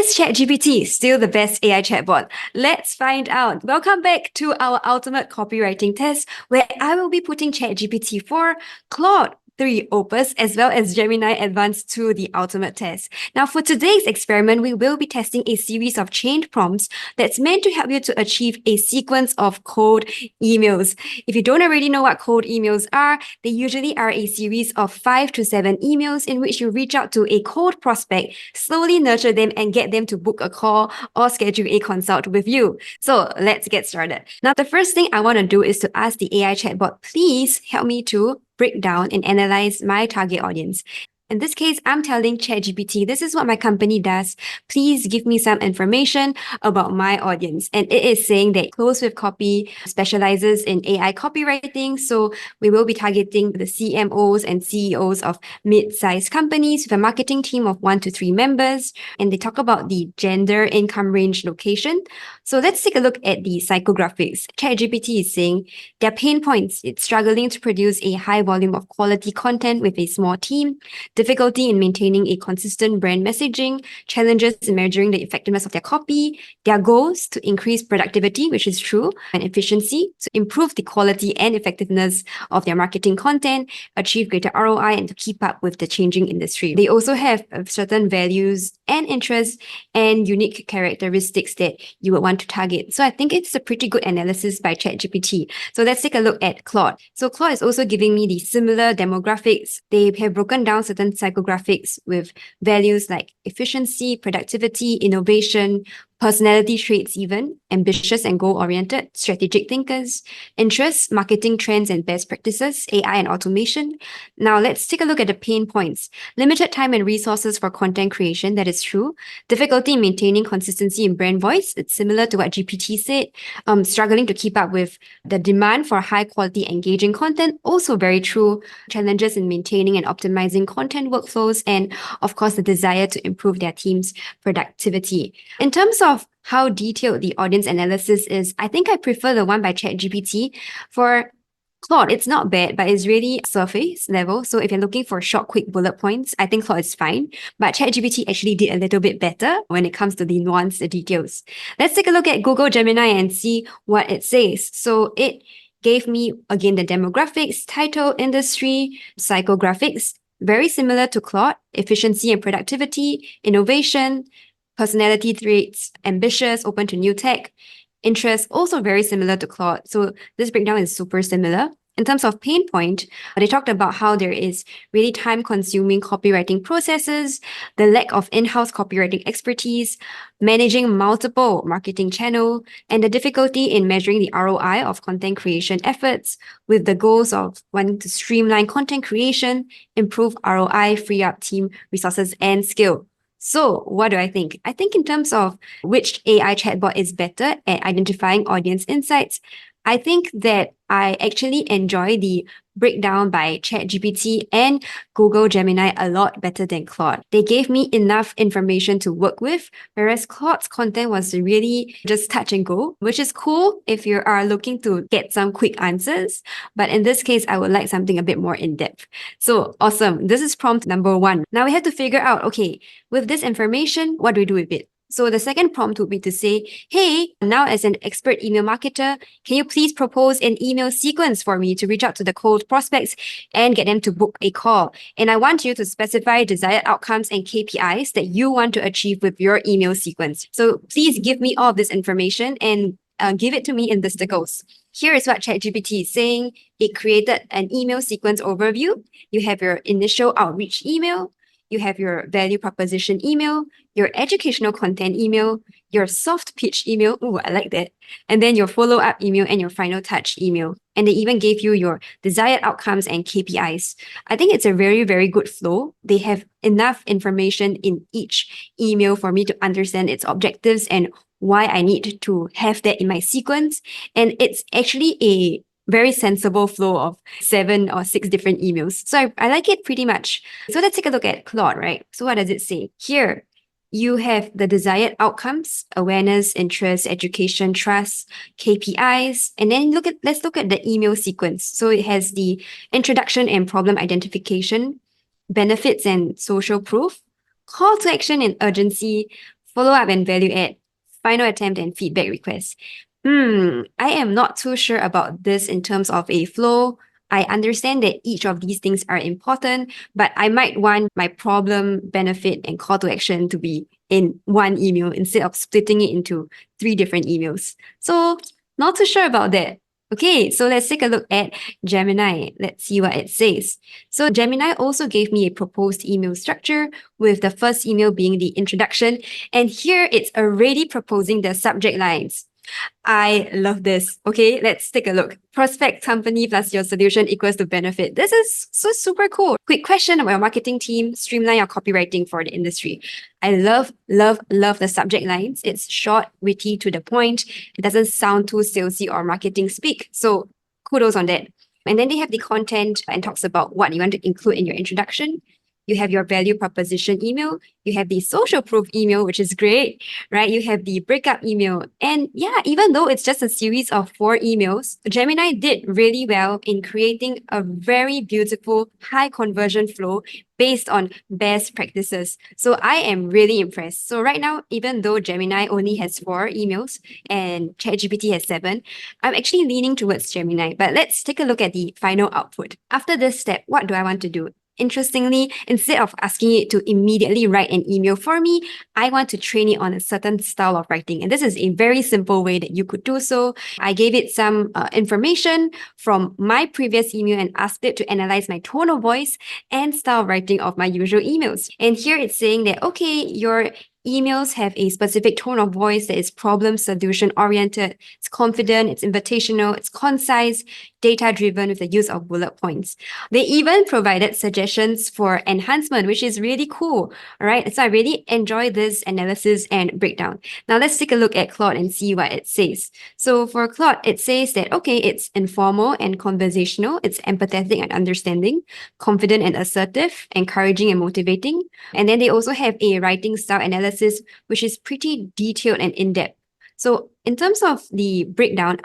Is ChatGPT still the best AI chatbot? Let's find out. Welcome back to our ultimate copywriting test, where I will be putting ChatGPT 4, Claude Opus, as well as Gemini Advanced to the ultimate test. Now, for today's experiment, we will be testing a series of chained prompts that's meant to help you to achieve a sequence of cold emails. If you don't already know what cold emails are, they usually are a series of 5 to 7 emails in which you reach out to a cold prospect, slowly nurture them, and get them to book a call or schedule a consult with you. So let's get started. Now, the first thing I want to do is to ask the AI chatbot, please help me to break down and analyze my target audience. In this case, I'm telling ChatGPT, this is what my company does. Please give me some information about my audience. And it is saying that Close with Copy specializes in AI copywriting. So we will be targeting the CMOs and CEOs of mid-sized companies with a marketing team of 1 to 3 members. And they talk about the gender, income range, location. So let's take a look at the psychographics. ChatGPT is saying their pain points. It's struggling to produce a high volume of quality content with a small team, difficulty in maintaining a consistent brand messaging, challenges in measuring the effectiveness of their copy, their goals to increase productivity, which is true, and efficiency, to improve the quality and effectiveness of their marketing content, achieve greater ROI, and to keep up with the changing industry. They also have certain values and interests and unique characteristics that you would want to target. So I think it's a pretty good analysis by ChatGPT. So let's take a look at Claude. So Claude is also giving me the similar demographics. They have broken down certain psychographics with values like efficiency, productivity, innovation, personality traits even, ambitious and goal-oriented, strategic thinkers, interests, marketing trends and best practices, AI and automation. Now let's take a look at the pain points. Limited time and resources for content creation, that is true. Difficulty in maintaining consistency in brand voice, it's similar to what GPT said. Struggling to keep up with the demand for high-quality engaging content, also very true. Challenges in maintaining and optimizing content workflows, and of course the desire to improve their team's productivity. In terms of how detailed the audience analysis is, I think I prefer the one by ChatGPT. For Claude, it's not bad, but it's really surface level. So if you're looking for short, quick bullet points, I think Claude is fine. But ChatGPT actually did a little bit better when it comes to the nuanced details. Let's take a look at Google Gemini and see what it says. So it gave me, again, the demographics, title, industry, psychographics, very similar to Claude, efficiency and productivity, innovation, personality traits, ambitious, open to new tech, interests, also very similar to Claude. So this breakdown is super similar. In terms of pain point, they talked about how there is really time-consuming copywriting processes, the lack of in-house copywriting expertise, managing multiple marketing channels, and the difficulty in measuring the ROI of content creation efforts with the goals of wanting to streamline content creation, improve ROI, free up team resources, and skill. So what do I think? I think in terms of which AI chatbot is better at identifying audience insights, I think that I actually enjoy the breakdown by ChatGPT and Google Gemini a lot better than Claude. They gave me enough information to work with, whereas Claude's content was really just touch and go, which is cool if you are looking to get some quick answers. But in this case, I would like something a bit more in-depth. So awesome. This is prompt number 1. Now we have to figure out, okay, with this information, what do we do with it? So the second prompt would be to say, hey, now as an expert email marketer, can you please propose an email sequence for me to reach out to the cold prospects and get them to book a call? And I want you to specify desired outcomes and KPIs that you want to achieve with your email sequence. So please give me all of this information and give it to me in listicles. Here is what ChatGPT is saying. It created an email sequence overview. You have your initial outreach email. You have your value proposition email, your educational content email, your soft pitch email. Oh, I like that. And then your follow-up email and your final touch email. And they even gave you your desired outcomes and KPIs. I think it's a very, very good flow. They have enough information in each email for me to understand its objectives and why I need to have that in my sequence. And it's actually a very sensible flow of 7 or 6 different emails. So I like it pretty much. So let's take a look at Claude, right? So what does it say? Here, you have the desired outcomes, awareness, interest, education, trust, KPIs, and then let's look at the email sequence. So it has the introduction and problem identification, benefits and social proof, call to action and urgency, follow-up and value add, final attempt and feedback request. I am not too sure about this in terms of a flow. I understand that each of these things are important, but I might want my problem, benefit, and call to action to be in one email instead of splitting it into 3 different emails. So not too sure about that. Okay, so let's take a look at Gemini. Let's see what it says. So Gemini also gave me a proposed email structure with the first email being the introduction. And here it's already proposing the subject lines. I love this. Okay, let's take a look. Prospect company plus your solution equals to benefit. This is so super cool. Quick question about your marketing team. Streamline your copywriting for the industry. I love the subject lines. It's short, witty, to the point. It doesn't sound too salesy or marketing speak. So kudos on that. And then they have the content and talks about what you want to include in your introduction. You have your value proposition email. You have the social proof email, which is great, right? You have the breakup email. And yeah, even though it's just a series of 4 emails, Gemini did really well in creating a very beautiful high conversion flow based on best practices. So I am really impressed. So right now, even though Gemini only has 4 emails and ChatGPT has 7, I'm actually leaning towards Gemini. But let's take a look at the final output. After this step, what do I want to do? Interestingly, instead of asking it to immediately write an email for me, I want to train it on a certain style of writing. And this is a very simple way that you could do so. I gave it some information from my previous email and asked it to analyze my tone of voice and style of writing of my usual emails. And here it's saying that, okay, your emails have a specific tone of voice that is problem solution oriented. It's confident, it's invitational, it's concise, data driven with the use of bullet points. They even provided suggestions for enhancement, which is really cool. All right. So I really enjoy this analysis and breakdown. Now let's take a look at Claude and see what it says. So for Claude, it says that, okay, it's informal and conversational. It's empathetic and understanding, confident and assertive, encouraging and motivating. And then they also have a writing style analysis, which is pretty detailed and in-depth. So in terms of the breakdown,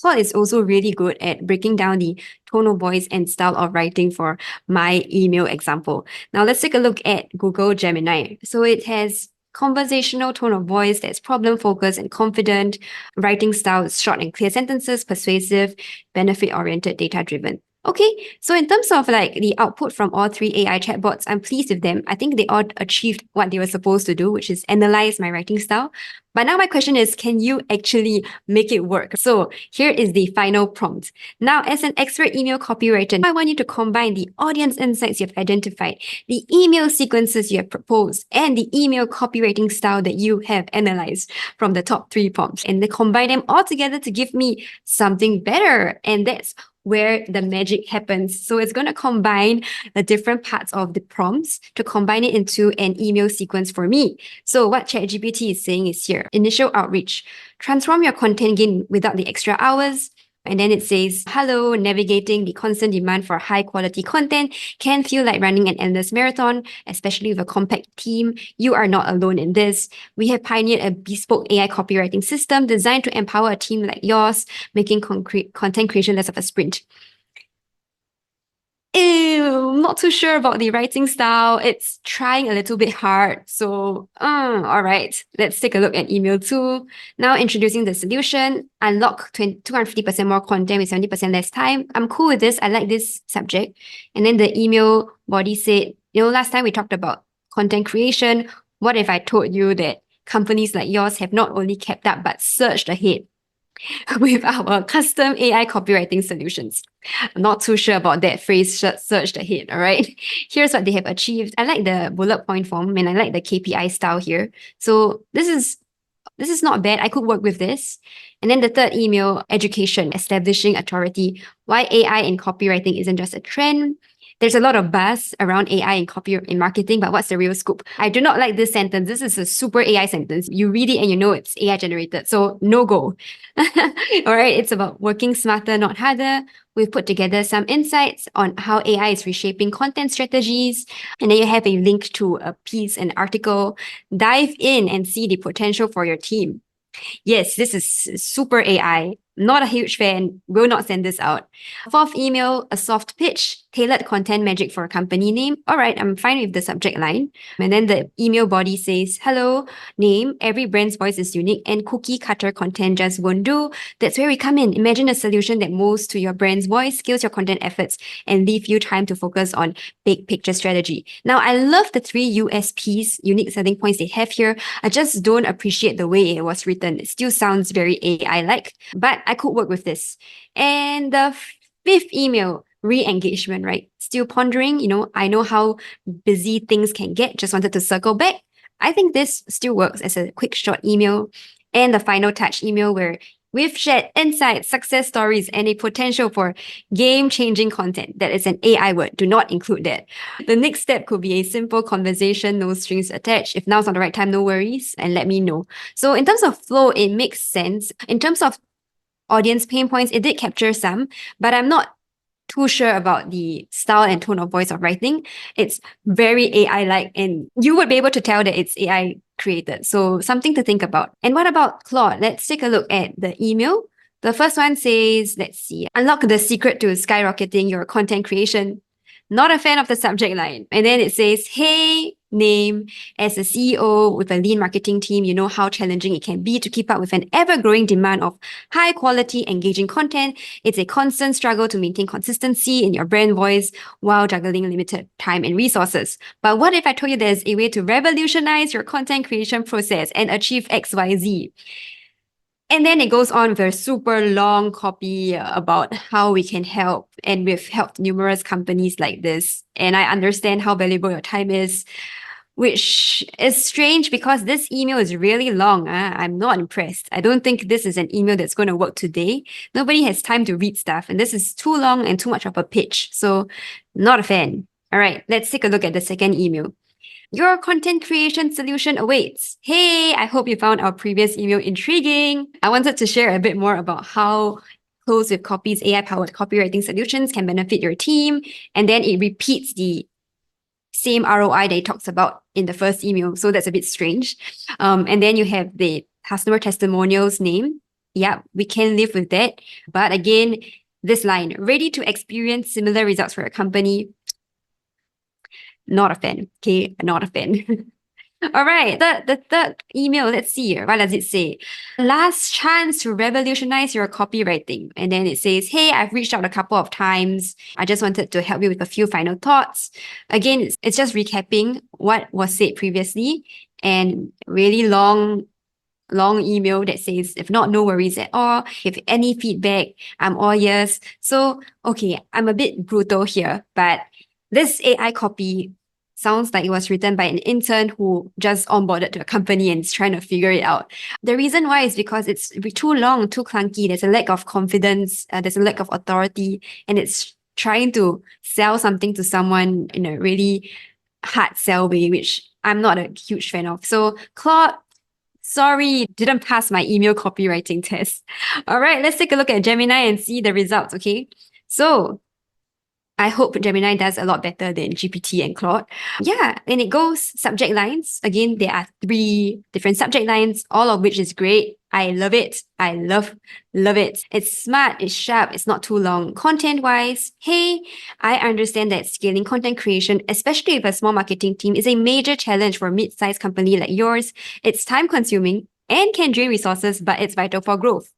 Claude is also really good at breaking down the tone of voice and style of writing for my email example. Now let's take a look at Google Gemini. So it has conversational tone of voice that's problem-focused and confident. Writing style is short and clear sentences, persuasive, benefit-oriented, data-driven. Okay, so in terms of like the output from all 3 AI chatbots, I'm pleased with them. I think they all achieved what they were supposed to do, which is analyze my writing style. But now my question is, can you actually make it work? So here is the final prompt. Now, as an expert email copywriter, I want you to combine the audience insights you've identified, the email sequences you have proposed, and the email copywriting style that you have analyzed from the top 3 prompts, and then combine them all together to give me something better. And that's where the magic happens. So it's going to combine the different parts of the prompts to combine it into an email sequence for me. So what ChatGPT is saying is here, initial outreach, transform your content again without the extra hours. And then it says, hello, navigating the constant demand for high quality content can feel like running an endless marathon, especially with a compact team. You are not alone in this. We have pioneered a bespoke AI copywriting system designed to empower a team like yours, making content creation less of a sprint. Not too sure about the writing style. It's trying a little bit hard. So, all right, let's take a look at email 2. Now introducing the solution, unlock 250% more content with 70% less time. I'm cool with this. I like this subject. And then the email body said, last time we talked about content creation. What if I told you that companies like yours have not only kept up, but surged ahead with our custom AI copywriting solutions? I'm not too sure about that phrase, surged ahead, all right? Here's what they have achieved. I like the bullet point form and I like the KPI style here. So this is not bad. I could work with this. And then the third email, education, establishing authority. Why AI in copywriting isn't just a trend. There's a lot of buzz around AI in marketing, but what's the real scoop? I do not like this sentence. This is a super AI sentence. You read it and you know it's AI generated. So no go. All right. It's about working smarter, not harder. We've put together some insights on how AI is reshaping content strategies. And then you have a link to a piece, an article. Dive in and see the potential for your team. Yes, this is super AI. Not a huge fan, will not send this out. Fourth email, a soft pitch, tailored content magic for a company name. All right, I'm fine with the subject line. And then the email body says, hello, name, every brand's voice is unique and cookie cutter content just won't do. That's where we come in. Imagine a solution that molds to your brand's voice, scales your content efforts, and leave you time to focus on big picture strategy. Now, I love the 3 USPs, unique selling points they have here. I just don't appreciate the way it was written. It still sounds very AI-like, but I could work with this. And the fifth email, re-engagement, right? Still pondering, I know how busy things can get, just wanted to circle back. I think this still works as a quick short email. And the final touch email where we've shared insights, success stories, and a potential for game-changing content. That is an AI word. Do not include that. The next step could be a simple conversation, no strings attached. If now's not the right time, no worries, and let me know. So in terms of flow, it makes sense. In terms of audience pain points, it did capture some, but I'm not too sure about the style and tone of voice of writing. It's very AI-like, and you would be able to tell that it's AI created. So something to think about. And what about Claude? Let's take a look at the email. The first one says, let's see, unlock the secret to skyrocketing your content creation. Not a fan of the subject line. And then it says, hey, name, as a CEO with a lean marketing team, you know how challenging it can be to keep up with an ever-growing demand of high-quality, engaging content. It's a constant struggle to maintain consistency in your brand voice while juggling limited time and resources. But what if I told you there's a way to revolutionize your content creation process and achieve XYZ? And then it goes on with a super long copy about how we can help. And we've helped numerous companies like this. And I understand how valuable your time is, which is strange because this email is really long. I'm not impressed. I don't think this is an email that's going to work today. Nobody has time to read stuff. And this is too long and too much of a pitch. So not a fan. All right, let's take a look at the second email. Your content creation solution awaits. Hey, I hope you found our previous email intriguing. I wanted to share a bit more about how Close with Copy's AI-powered copywriting solutions can benefit your team. And then it repeats the same ROI that it talks about in the first email. So that's a bit strange. And then you have the customer testimonials name. Yeah, we can live with that. But again, this line, ready to experience similar results for your company. Not a fan. Okay, not a fan. All right, the third email, let's see. What does it say? Last chance to revolutionize your copywriting. And then it says, hey, I've reached out a couple of times. I just wanted to help you with a few final thoughts. Again, it's just recapping what was said previously, and really long email that says, if not, no worries at all. If any feedback, I'm all ears. So, okay, I'm a bit brutal here, but this AI copy sounds like it was written by an intern who just onboarded to a company and is trying to figure it out. The reason why is because it's too long, too clunky. There's a lack of confidence. There's a lack of authority, and it's trying to sell something to someone in a really hard sell way, which I'm not a huge fan of. So Claude, sorry, didn't pass my email copywriting test. All right, let's take a look at Gemini and see the results, okay? So I hope Gemini does a lot better than GPT and Claude. Yeah, and it goes subject lines. Again, there are 3 different subject lines, all of which is great. I love it. I love it. It's smart, it's sharp, it's not too long. Content-wise, hey, I understand that scaling content creation, especially with a small marketing team, is a major challenge for a mid-sized company like yours. It's time-consuming and can drain resources, but it's vital for growth.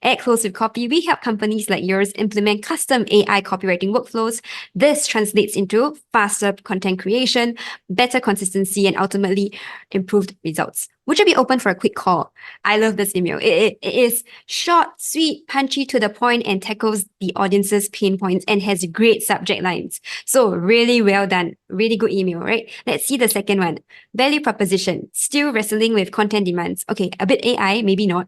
At Close with Copy, we help companies like yours implement custom AI copywriting workflows. This translates into faster content creation, better consistency, and ultimately improved results. Would you be open for a quick call? I love this email. It is short, sweet, punchy, to the point, and tackles the audience's pain points and has great subject lines. So really well done. Really good email, right? Let's see the second one. Value proposition. Still wrestling with content demands. Okay, a bit AI, maybe not.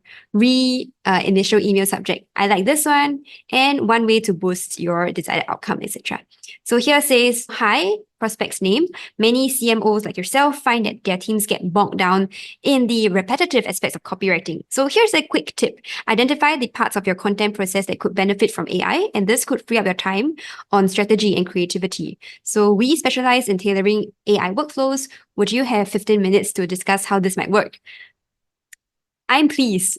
Initial email subject. I like this one. And one way to boost your desired outcome, etc. So here says, hi, prospect's name. Many CMOs like yourself find that their teams get bogged down in the repetitive aspects of copywriting. So here's a quick tip. Identify the parts of your content process that could benefit from AI, and this could free up your time on strategy and creativity. So we specialize in tailoring AI workflows. Would you have 15 minutes to discuss how this might work? I'm pleased.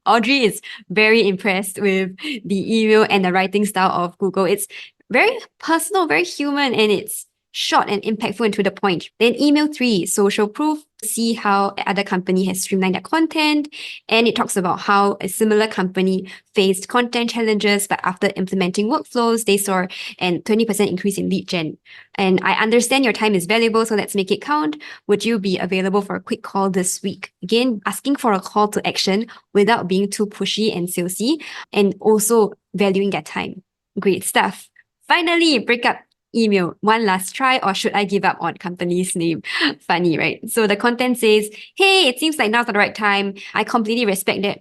Audrey is very impressed with the email and the writing style of Google. It's very personal, very human, and it's short and impactful and to the point. Then email 3, social proof. See how other company has streamlined their content, and it talks about how a similar company faced content challenges, but after implementing workflows, they saw a 20% increase in lead gen. And I understand your time is valuable, so let's make it count. Would you be available for a quick call this week? Again, asking for a call to action without being too pushy and salesy, and also valuing their time. Great stuff. Finally, breakup email. One last try, or should I give up on company's name? Funny, right? So the content says, hey, it seems like now's not the right time. I completely respect that.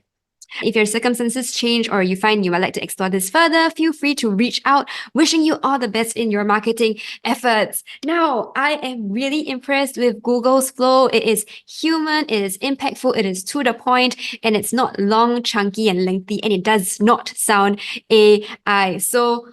If your circumstances change or you find you would like to explore this further, feel free to reach out. Wishing you all the best in your marketing efforts. Now, I am really impressed with Google's flow. It is human, it is impactful, it is to the point, and it's not long, chunky, and lengthy, and it does not sound AI. So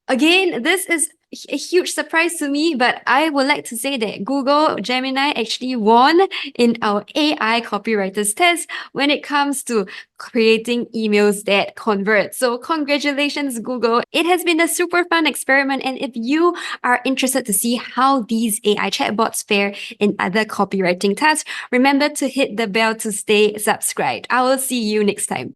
again, this is a huge surprise to me, but I would like to say that Google Gemini actually won in our AI copywriters test when it comes to creating emails that convert. So congratulations, Google. It has been a super fun experiment. And if you are interested to see how these AI chatbots fare in other copywriting tasks, remember to hit the bell to stay subscribed. I will see you next time.